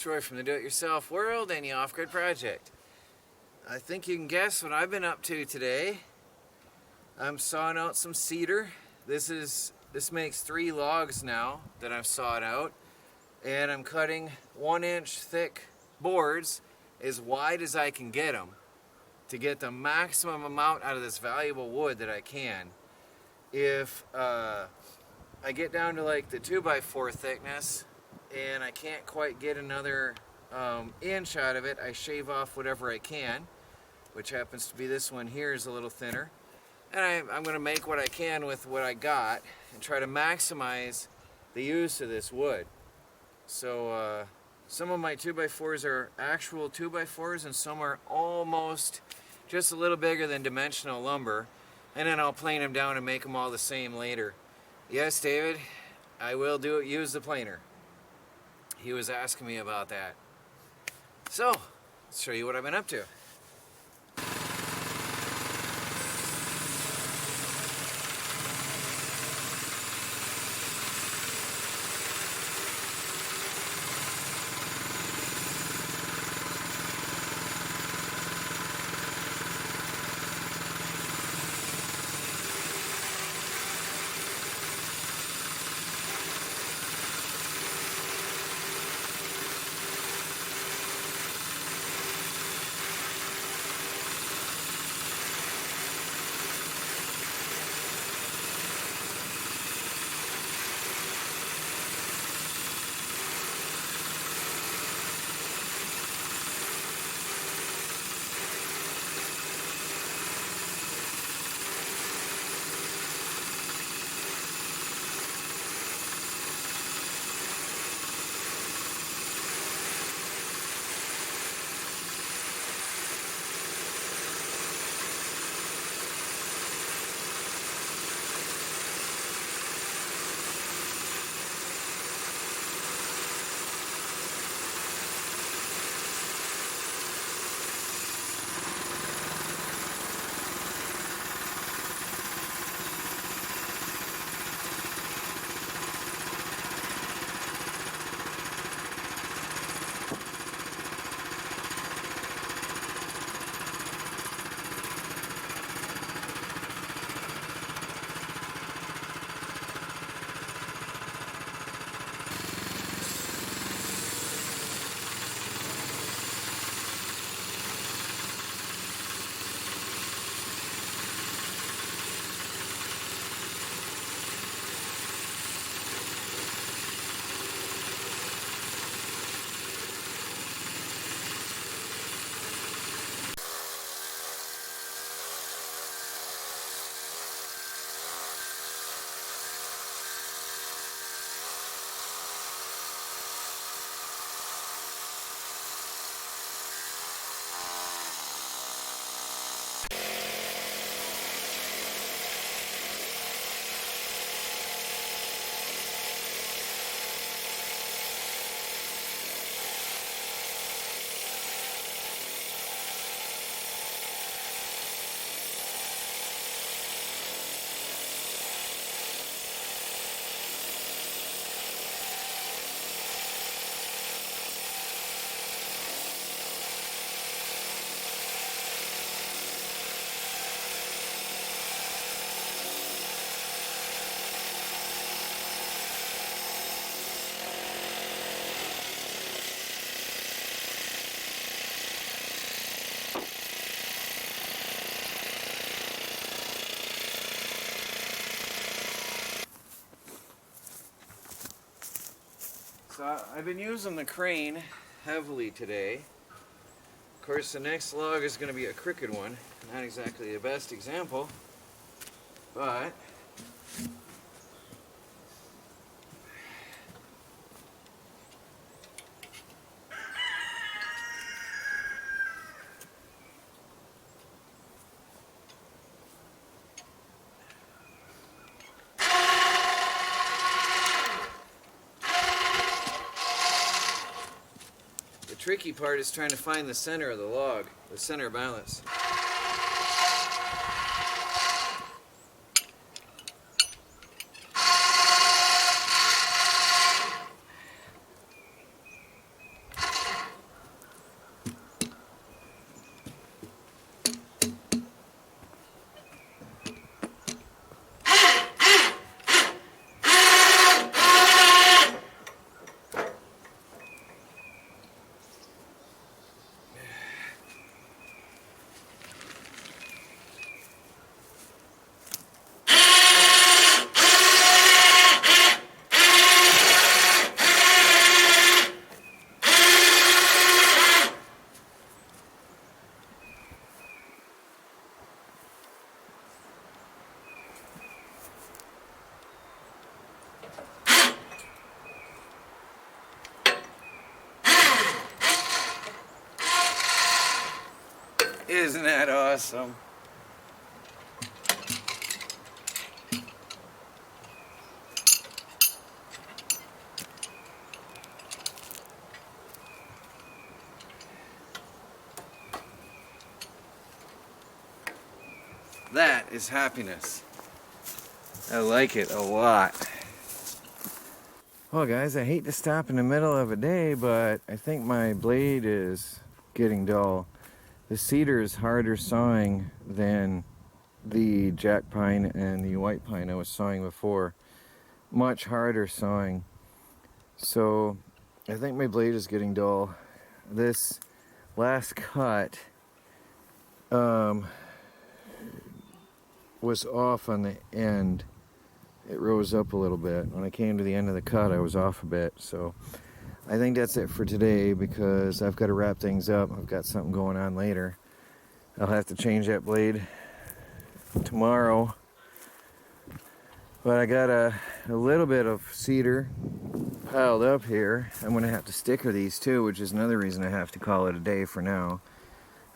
Troy from the Do-It-Yourself World and the Off-Grid Project. I think you can guess what I've been up to today. I'm sawing out some cedar. This makes 3 logs now that I've sawed out, and I'm cutting 1-inch thick boards as wide as I can get them to get the maximum amount out of this valuable wood that I can. If I get down to like the 2x4 thickness and I can't quite get another inch out of it, I shave off whatever I can, which happens to be this one here is a little thinner. And I'm going to make what I can with what I got and try to maximize the use of this wood. So some of my 2x4s are actual 2x4s and some are almost just a little bigger than dimensional lumber. And then I'll plane them down and make them all the same later. Yes, David, I will use the planer. He was asking me about that. So, let's show you what I've been up to. So I've been using the crane heavily today. Of course, the next log is going to be a crooked one. Not exactly the best example, but the tricky part is trying to find the center of the log, the center balance. Isn't that awesome? That is happiness. I like it a lot. Well guys, I hate to stop in the middle of a day, but I think my blade is getting dull. The cedar is harder sawing than the jack pine and the white pine I was sawing before. Much harder sawing. So I think my blade is getting dull. This last cut was off on the end. It rose up a little bit. When I came to the end of the cut, I was off a bit. So I think that's it for today because I've got to wrap things up. I've got something going on later. I'll have to change that blade tomorrow. But I got a little bit of cedar piled up here. I'm going to have to sticker these too, which is another reason I have to call it a day for now.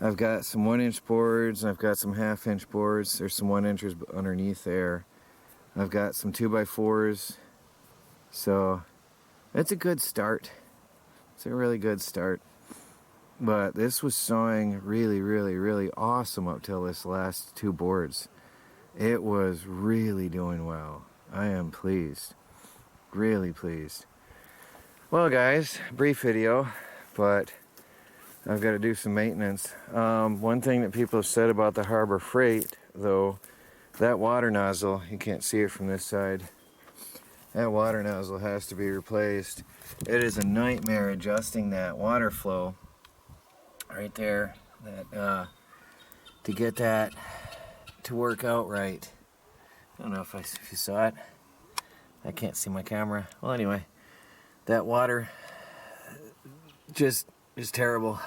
I've got some 1-inch boards, and I've got some 1/2-inch boards. There's some 1-inchers underneath there. I've got some 2x4s. So it's a good start. It's a really good start. But this was sawing really, really, really awesome up till this last 2 boards. It was really doing well. I am pleased. Really pleased. Well guys, brief video, but I've got to do some maintenance. One thing that people have said about the Harbor Freight, though, that water nozzle, you can't see it from this side, that water nozzle has to be replaced. It is a nightmare adjusting that water flow right there, that to get that to work out right. I don't know if you saw it. I can't see my camera. Well, anyway, that water just is terrible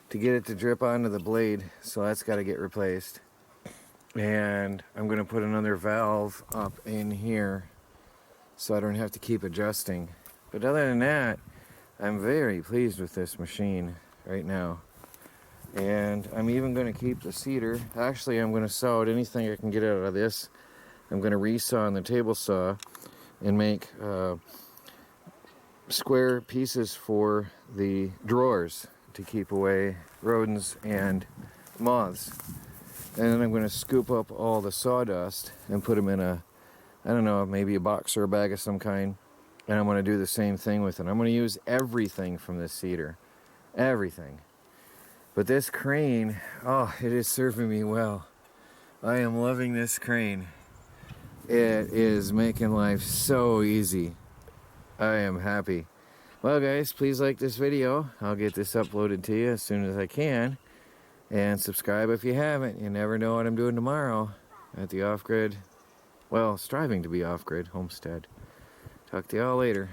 to get it to drip onto the blade, so that's got to get replaced. And I'm going to put another valve up in here so I don't have to keep adjusting. But other than that, I'm very pleased with this machine right now. And I'm even going to keep the cedar. Actually, I'm going to saw out anything I can get out of this. I'm going to resaw on the table saw and make square pieces for the drawers to keep away rodents and moths. And then I'm going to scoop up all the sawdust and put them in a, I don't know, maybe a box or a bag of some kind. And I'm going to do the same thing with it. I'm going to use everything from this cedar. Everything. But this crane, oh, it is serving me well. I am loving this crane. It is making life so easy. I am happy. Well guys, please like this video. I'll get this uploaded to you as soon as I can. And subscribe if you haven't. You never know what I'm doing tomorrow at the off-grid, well, striving to be off-grid homestead. Talk to y'all later.